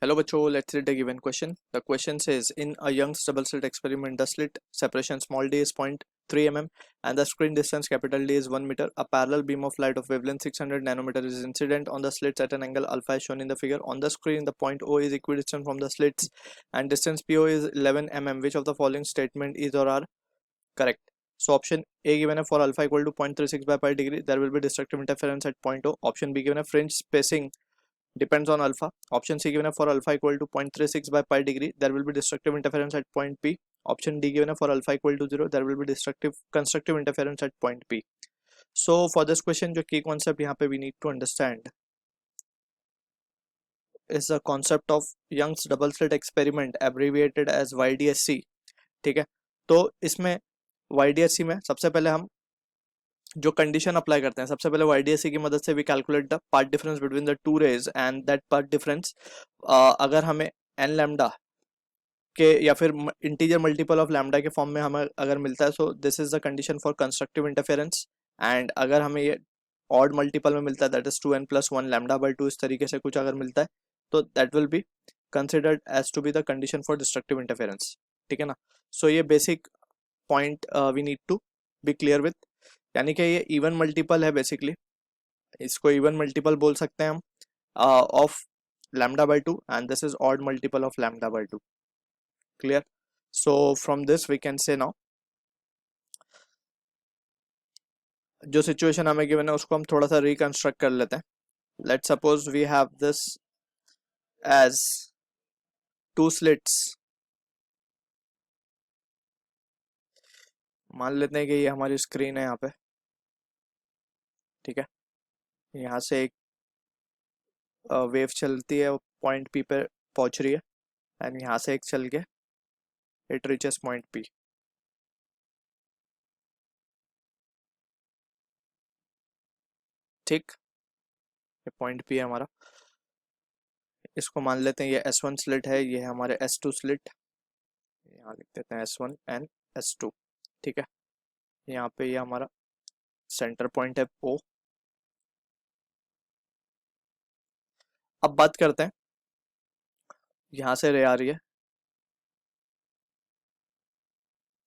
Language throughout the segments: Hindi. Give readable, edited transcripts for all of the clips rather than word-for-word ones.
Hello बच्चों, let's read a given question. The question says, in a Young's double slit experiment, the slit separation small d is 0.3 mm and the screen distance capital D is 1 meter. A parallel beam of light of wavelength 600 nanometer is incident on the slits at an angle alpha as shown in the figure. On the screen, the point O is equidistant from the slits and distance PO is 11 mm. Which of the following statement is or are correct? So option A given a for alpha equal to 0.36 by pi degree, there will be destructive interference at point O. Option B given a fringe spacing depends on alpha. Option C given a for alpha equal to 0.36 by pi degree, there will be destructive interference at point P. Option D given a for alpha equal to 0, there will be constructive interference at point P. So for this question, जो key concept यहाँ पे we need to understand is the concept of Young's double slit experiment, abbreviated as YDSC. ठीक है, तो इसमें YDSC में सबसे पहले हम जो कंडीशन अप्लाई करते हैं, सबसे पहले YDSC की मदद से we calculate the path difference between the two rays and that path difference अगर हमें एन लैम्डा के या फिर इंटीजर मल्टीपल ऑफ लैम्डा के फॉर्म में हमें अगर मिलता है, so this is the condition for constructive interference. And अगर हमें ये ऑड मल्टीपल में मिलता है, दैट इज 2n+1 λ/2, इस तरीके से कुछ अगर मिलता है तो that will be considered as to be the condition for destructive interference. ठीक है ना. सो ये basic point we need to be clear with, यानी कि ये इवन मल्टीपल है बेसिकली, इसको इवन मल्टीपल बोल सकते हैं हम of λ/2 and this is odd multiple of λ/2. Clear. So from this we can say now जो सिचुएशन हमें गिवन है उसको हम थोड़ा सा रिकंस्ट्रक्ट कर लेते हैं. Let's suppose we have this as two slits. मान लेते हैं कि ये हमारी स्क्रीन है यहाँ पे. ठीक है, यहाँ से एक वेव चलती है, पॉइंट पी पे पहुंच रही है एंड यहाँ से एक चल के इट रीचेस पॉइंट पी. ठीक, ये पॉइंट पी है हमारा. इसको मान लेते हैं ये S1 स्लिट है, ये है हमारे S2 स्लिट. यहाँ लिख देते हैं S1 एंड S2. ठीक है, यहाँ पे ये हमारा सेंटर पॉइंट है O. अब बात करते हैं, यहाँ से रे आ रही है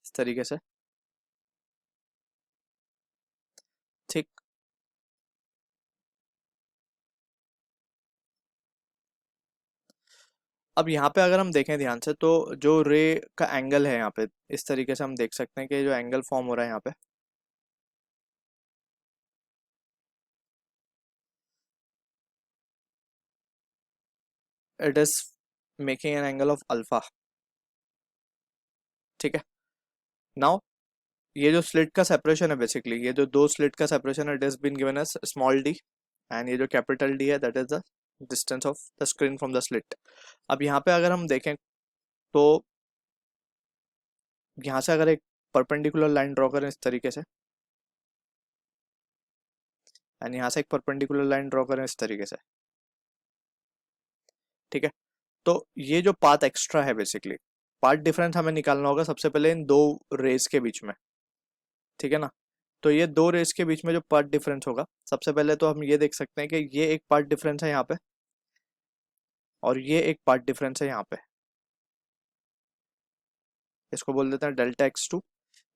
इस तरीके से. ठीक, अब यहाँ पे अगर हम देखें ध्यान से तो जो रे का एंगल है यहाँ पे, इस तरीके से हम देख सकते हैं कि जो एंगल फॉर्म हो रहा है यहाँ पे, it is making an angle of alpha. ठीक है, नाउ ये जो स्लिट का सेपरेशन है बेसिकली, ये जो दो स्लिट का सेपरेशन है, it is been given as small D and ये जो कैपिटल डी है that is the distance of the screen from the slit. अब यहाँ पे अगर हम देखें तो यहाँ से अगर एक परपेंडिकुलर लाइन ड्रॉ करें इस तरीके से एंड यहाँ से एक परपेंडिकुलर लाइन ड्रॉ करें इस तरीके से. ठीक है, तो ये जो पाथ एक्स्ट्रा है बेसिकली, पाथ डिफरेंस हमें निकालना होगा सबसे पहले इन दो रेस के बीच में. ठीक है ना, तो ये दो रेस के बीच में जो पाथ डिफरेंस होगा, सबसे पहले तो हम ये देख सकते हैं कि ये एक पाथ डिफरेंस है यहाँ पे और ये एक पाथ डिफरेंस है यहाँ पे. इसको बोल देते हैं डेल्टा x2,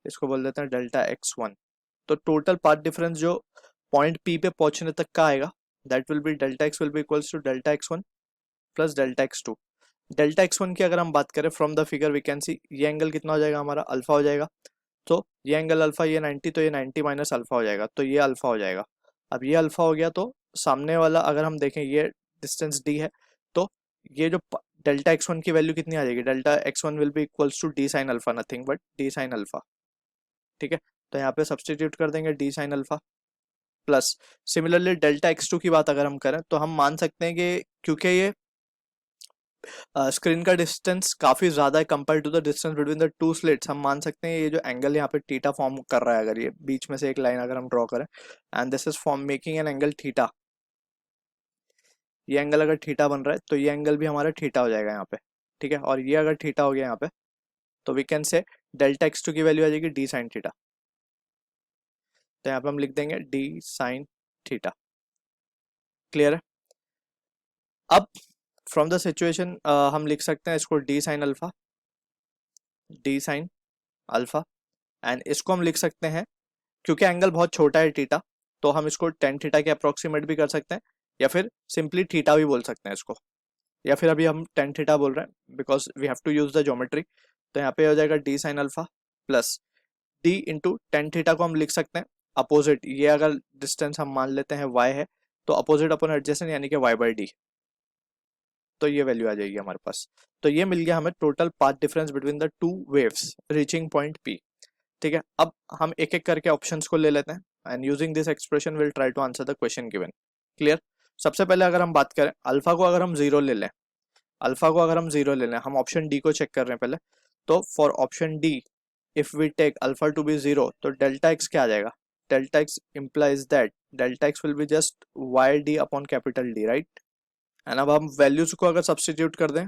इसको बोल देते हैं डेल्टा x1. तो टोटल पाथ डिफरेंस जो पॉइंट P पे पहुंचने तक का आएगा, that will be delta x will be equals to delta x1 plus delta x2. डेल्टा x1 की अगर हम बात करें from the figure we can see ये एंगल कितना हो जाएगा, हमारा अल्फा हो जाएगा. तो ये एंगल अल्फा, ये 90, तो ये 90 माइनस अल्फा हो जाएगा, तो ये अल्फा हो जाएगा. अब ये अल्फा हो गया तो सामने वाला अगर हम देखें ये डिस्टेंस d है, तो ये जो डेल्टा x1 की वैल्यू कितनी आ जाएगी, delta x1 will be equals to D sine alpha, nothing but D sine alpha. ठीक है, तो यहाँ पे सब्सटीट्यूट कर देंगे D sine alpha plus similarly delta x2 की बात अगर हम करें तो हम मान सकते हैं कि क्योंकि ये स्क्रीन का डिस्टेंस काफी ज्यादा है compare to the distance between the two slits, हम मान सकते हैं ये जो एंगल यहाँ पे थीटा फॉर्म कर रहा है, अगर ये बीच में से एक लाइन अगर हम ड्रॉ करें and this is form making an angle theta, ये एंगल अगर थीटा बन रहा है तो ये एंगल भी हमारा थीटा हो जाएगा यहाँ पे. ठीक है, और ये अगर थीटा हो गया यहाँ पे तो वी कैन से डेल्टा x2 की वैल्यू आ जाएगी डी साइन थीटा. तो यहाँ पे हम लिख देंगे डी साइन थीटा. क्लियर है. अब फ्रॉम द सिचुएशन हम लिख सकते हैं इसको D sine alpha, D sine alpha, and इसको हम लिख सकते हैं, क्योंकि एंगल बहुत छोटा है थीटा, तो हम इसको टेन थीटा के अप्रोक्सीमेट भी कर सकते हैं, या फिर सिंपली थीटा भी बोल सकते हैं इसको, या फिर अभी हम टेन थीटा बोल रहे हैं because we have to use the geometry. तो यहाँ पे हो जाएगा D sine alpha plus D into tan theta को हम लिख सकते हैं अपोजिट, ये अगर डिस्टेंस हम मान लेते हैं y है तो अपोजिट अपॉन एडजेसेंट यानी कि y बाई डी, तो ये वैल्यू आ जाएगी हमारे पास। तो ये मिल गया हमें total path difference between the two waves reaching point P। ठीक है, अब हम एक एक करके ऑप्शंस को ले लेते हैं and using this expression will try to answer the question given. Clear. सबसे पहले अगर हम बात करें अल्फा को, अगर हम जीरो ले लें, अल्फा को अगर हम जीरो ले लें, हम ऑप्शन डी को चेक कर रहे हैं पहले, तो for option D if we take alpha to be zero, तो डेल्टा एक्स क्या आ जाएगा, delta X implies that delta x will be just Y D upon capital D, right. And अब हम वैल्यूज को अगर सब्सटीट्यूट कर दें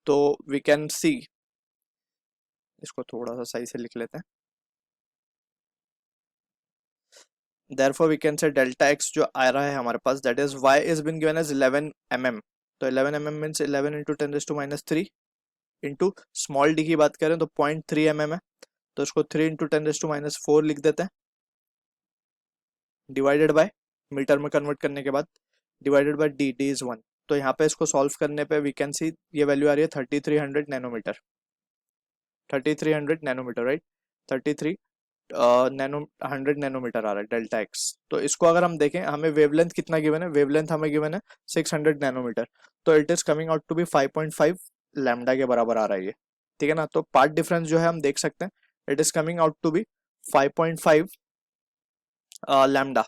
तो वी कैन सी, इसको थोड़ा सा सही से लिख लेते हैं, therefore we can say delta x जो आ रहा है हमारे पास, that is y is been given as 11 mm, तो 11 mm means 11 into 10 raised to minus 3 into small d की बात करें तो 0.3 mm है, तो इसको 3 into 10 raised to minus 4 लिख देते हैं, डिवाइडेड बाय, मीटर में कन्वर्ट करने के बाद divided by d, d is 1। तो यहाँ पे इसको सॉल्व करने पे वी कैन सी ये वैल्यू आ रही है 3300 nanometre, 3300 nanometre, right, 33 nano 100 nanometre आ रहा है डेल्टा एक्स। तो इसको अगर हम देखें, हमें वेवलेंथ कितना गिवन है, वेवलेंथ हमें गिवन है 600 नैनोमीटर, तो it is coming out to be 5.5 lambda के बराबर आ रहा है ये। ठीक है ना, तो पार्ट डिफरेंस जो है हम देख सकते हैं, it is coming out to be 5.5 lambda,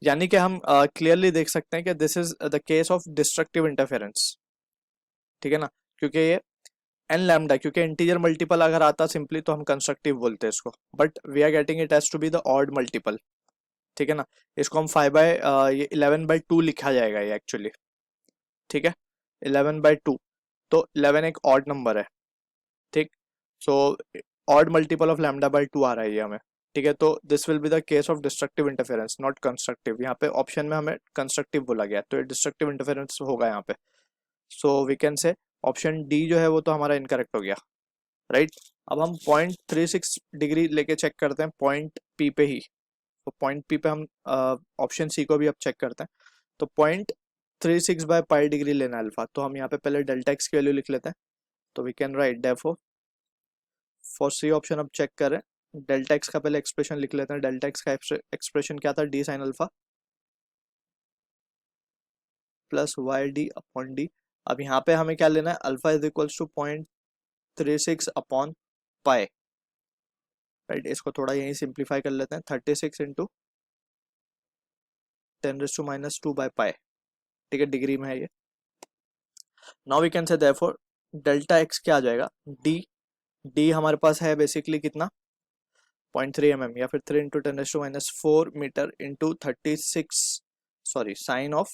यानी कि हम क्लियरली देख सकते हैं कि this is the case of destructive interference. ठीक है ना, क्योंकि ये एन लैम्डा, क्योंकि इंटीजर मल्टीपल अगर आता सिंपली तो हम कंस्ट्रक्टिव बोलते हैं इसको, but we are getting it as to be the odd multiple. ठीक है ना, इसको हम 5 बाय ये 11/2 लिखा जाएगा ये एक्चुअली। ठीक है, 11/2, तो 11 एक ऑड नंबर है, ठीक, so odd multiple of lambda by 2 आ रहा है ये हमें। ठीक है, तो this will be the case of destructive interference not constructive, यहाँ पे ऑप्शन में हमें कंस्ट्रक्टिव बोला गया, तो डिस्ट्रक्टिव इंटरफेरेंस होगा यहाँ पे। So we can say option D जो है वो तो हमारा इनकरेक्ट हो गया, राइट। अब हम 0.36 डिग्री लेके चेक करते हैं पॉइंट पी पे ही, तो पॉइंट पी पे हम ऑप्शन सी को भी अब चेक करते हैं। तो 0.36 बाय पाई डिग्री लेना है अल्फा, तो हम यहाँ पे पहले डेल्टा एक्स की वैल्यू लिख लेते हैं, तो we can write therefore for C option अब चेक करें, डेल्टा एक्स का पहले एक्सप्रेशन लिख लेते हैं। डेल्टा एक्स का एक्सप्रेशन क्या था, d sine alpha plus y D upon d. अब यहाँ पे हमें क्या लेना है, alpha is equals to 0.36 upon pi, right. इसको थोड़ा यहीं सिंप्लीफाई कर लेते हैं, 36 इंटू 10⁻² बाय पाई। ठीक है, डिग्री में है ये। Now we can say therefore delta x क्या आ जाएगा, डी, डी हमारे पास है बेसिकली कितना 0.3 mm, या फिर 3 into 10⁻⁴ metre into 36, sorry sine of.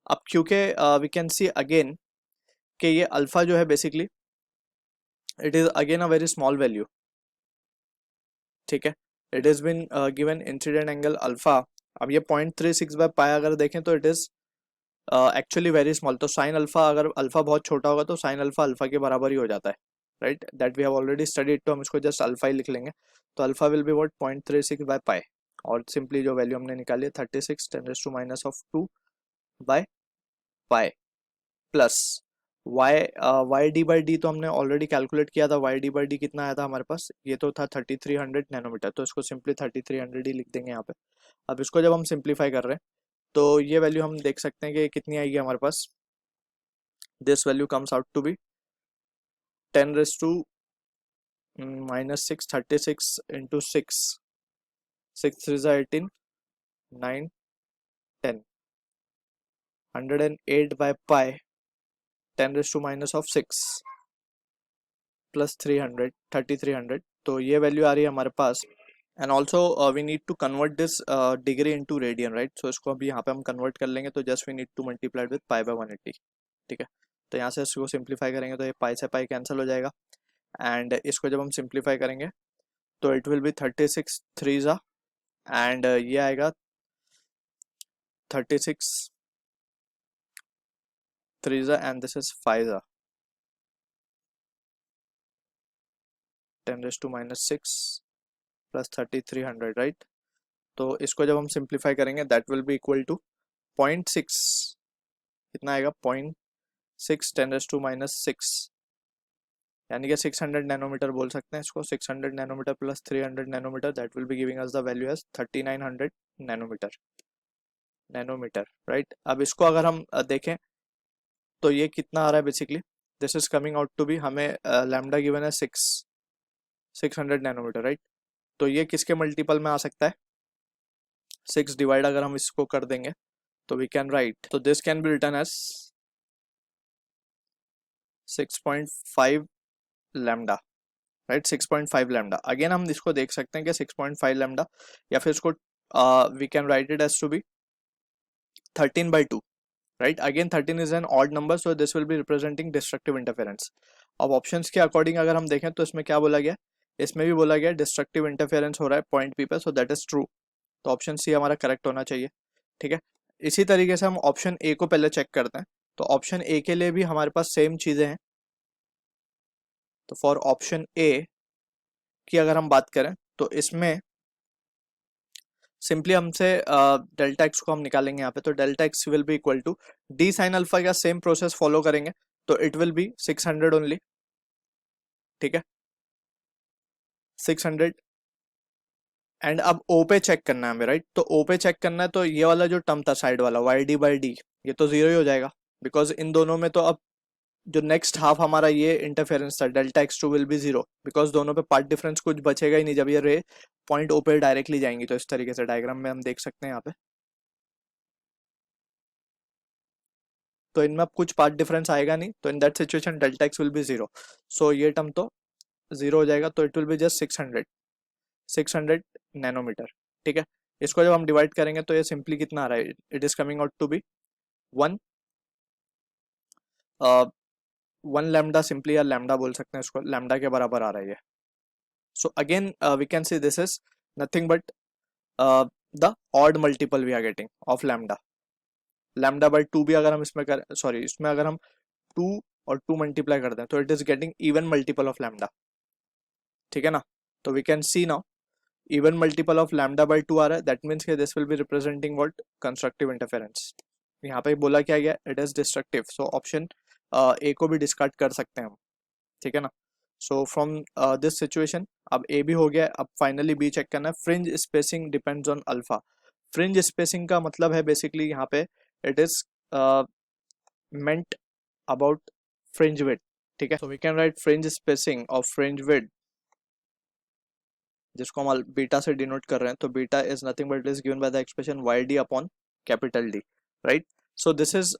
अब क्योंकि वी कैन सी अगेन कि ये अल्फा जो है basically it is again a very small value. ठीक है, it is been given incident angle alpha. अब ये 0.36 बाय पाई अगर देखें तो it is actually very small, तो साइन अल्फा, अगर अल्फा बहुत छोटा होगा तो साइन अल्फा अल्फा के बराबर ही हो जाता है, right, that we have already studied, तो हम इसको जस्ट अल्फा ही लिख लेंगे। तो alpha will be what 0.36 by pi, और सिंपली जो वैल्यू हमने निकाली है 36 10⁻² by pi plus y d by d, तो हमने ऑलरेडी कैलकुलेट किया था, वाई डी बाई डी कितना आया था हमारे पास, ये तो था 3300 नैनोमीटर, तो इसको सिंपली 3300 ही लिख देंगे यहाँ पे। अब इसको जब हम सिंप्लीफाई कर रहे हैं तो ये वैल्यू हम देख सकते हैं कि कितनी आएगी हमारे पास, this value comes out to be 10⁻⁻6 36 into 6, 6 3 18 9 10 108 by pi 10⁻⁻6 plus 300 3300, तो ये वैल्यू आ रही है हमारे पास। And also we need to convert this degree into radian, right, so इसको अभी यहाँ पे हम कन्वर्ट कर लेंगे, तो just we need to multiply with pi by 180। ठीक है, तो यहाँ से इसको सिंप्लीफाई करेंगे तो ये पाई से पाई कैंसिल हो जाएगा, एंड इसको जब हम सिंप्लीफाई करेंगे तो इट विल बी 36 3 एंड ये आएगा 36 3 and this is 5 10 raised to minus 6 plus 3300, right. तो इसको जब हम सिंप्लीफाई करेंगे that will be equal to 0.6, कितना आएगा 0.6 10 raised to minus 6, यानी कि 600 नैनोमीटर बोल सकते हैं इसको। 600 nanometre plus 300 nanometre that will be giving us the value as 3900 nanometre, right. अब इसको अगर हम देखें तो ये कितना आ रहा है basically, this is coming out to be, हमें लैम्डा गिवन है 600 नैनोमीटर, राइट। तो ये किसके मल्टीपल में आ सकता है, 6 डिवाइड अगर हम इसको कर देंगे तो वी कैन राइट, तो this can be written as 6.5 lambda, right. 6.5 lambda. Again हम इसको देख सकते हैं कि 6.5 लैम्डा, या फिर इसको we can write it as to be 13/2, right. Again 13 is an odd number, so this will be representing destructive interference. अब ऑप्शंस के अकॉर्डिंग अगर हम देखें तो इसमें क्या बोला गया, इसमें भी बोला गया डिस्ट्रक्टिव इंटरफेरेंस हो रहा है पॉइंट पी पे, सो दैट इज ट्रू। तो ऑप्शन सी हमारा करेक्ट होना चाहिए, ठीक है। इसी तरीके से हम ऑप्शन ए को पहले चेक करते हैं। तो ऑप्शन ए के लिए भी हमारे पास सेम चीजें हैं। तो फॉर ऑप्शन ए की अगर हम बात करें तो इसमें सिंपली हमसे डेल्टा एक्स को हम निकालेंगे यहाँ पे। तो delta x will be equal to D sine alpha का सेम प्रोसेस फॉलो करेंगे, तो इट विल बी 600 ओनली, ठीक है, 600। एंड अब ओ पे चेक करना है हमें, राइट। तो ओ पे चेक करना है, तो ये वाला जो टर्म था साइड वाला वाई डी बाई डी, ये तो जीरो ही हो जाएगा, बिकॉज इन दोनों में तो अब जो नेक्स्ट हाफ हमारा ये इंटरफेरेंस था delta x two will be zero, because दोनों पे पार्ट डिफरेंस कुछ बचेगा ही नहीं जब ये रे पॉइंट ओ पे डायरेक्टली जाएंगी। तो इस तरीके से डायग्राम में हम देख सकते हैं यहाँ पे, तो इनमें अब कुछ पार्ट डिफरेंस आएगा नहीं, तो in that situation delta x will be zero, so ये टर्म तो जीरो हो जाएगा। तो it will be just 600 nanometre, ठीक है। इसको जब हम डिवाइड करेंगे तो ये सिंपली कितना आ रहा है, it is coming out to be 1 lambda, simply या लैम्डा बोल सकते हैं इसको, लैम्डा के बराबर आ रहा है ये। So again we can see this is nothing but the odd multiple we are getting of lambda. Lambda by 2 भी अगर हम इसमें करें, सॉरी इसमें अगर हम 2 और 2 मल्टीप्लाई कर दें तो it is getting even multiple of lambda, ठीक है ना। तो we can see now even multiple of lambda by 2 आ रहा है, दैट मीन्स कि this will be representing what, constructive interference. यहाँ पे बोला क्या गया, it is destructive, so option A को भी डिस्कार्ड कर सकते हैं हम, ठीक है ना। सो फ्रॉम दिस सिचुएशन अब ए भी हो गया, अब फाइनली बी चेक करना है। Fringe spacing depends on alpha. Fringe spacing का मतलब है बेसिकली यहाँ पे it is meant about fringe width, ठीक है। So we can write fringe spacing of fringe width, जिसको हम बीटा से डिनोट कर रहे हैं, तो beta is nothing but is given by the expression y D upon capital D, right. So this is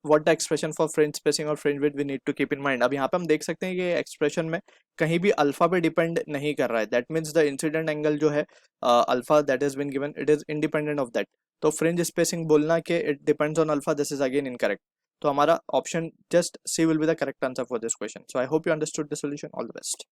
what the expression for fringe spacing और fringe width we need to keep in mind। अब यहाँ पे हम देख सकते हैं कि एक्सप्रेशन में कहीं भी अल्फा पे डिपेंड नहीं कर रहा है, that means the incident angle जो है alpha that is been given it is independent of that. तो फ्रिंज स्पेसिंग बोलना कि it depends on alpha, this is again incorrect. तो हमारा option just C will be the correct answer for this question. So I hope you understood the solution. All the best.